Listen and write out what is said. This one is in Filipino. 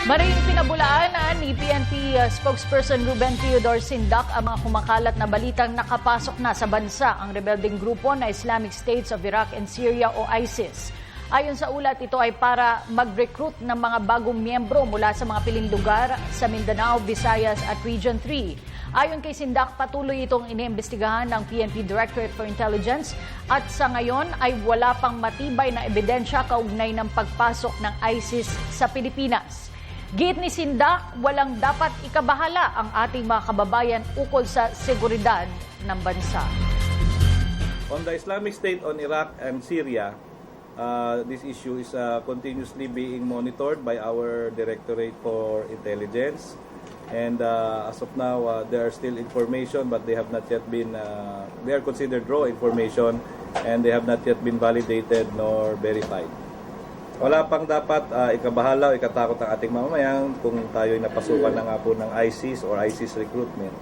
Maring pinabulaanan ni PNP spokesperson Ruben Teodor Sindak ang mga kumakalat na balitang nakapasok na sa bansa ang rebelding grupo na Islamic States of Iraq and Syria o ISIS. Ayon sa ulat, ito ay para mag-recruit ng mga bagong miyembro mula sa mga piling lugar sa Mindanao, Visayas at Region 3. Ayon kay Sindak, patuloy itong iniimbestigahan ng PNP Directorate for Intelligence at sa ngayon ay wala pang matibay na ebidensya kaugnay ng pagpasok ng ISIS sa Pilipinas. Giit ni Sindak, walang dapat ikabahala ang ating mga kababayan ukol sa seguridad ng bansa. On the Islamic State on Iraq and Syria, this issue is continuously being monitored by our Directorate for Intelligence. And as of now, there are still information but they have not yet been, they are considered raw information and they have not yet been validated nor verified. Wala pang dapat ikabahala o ikatakot ng ating mamamayan kung tayo'y napasukan na nga po ng ISIS or ISIS recruitment.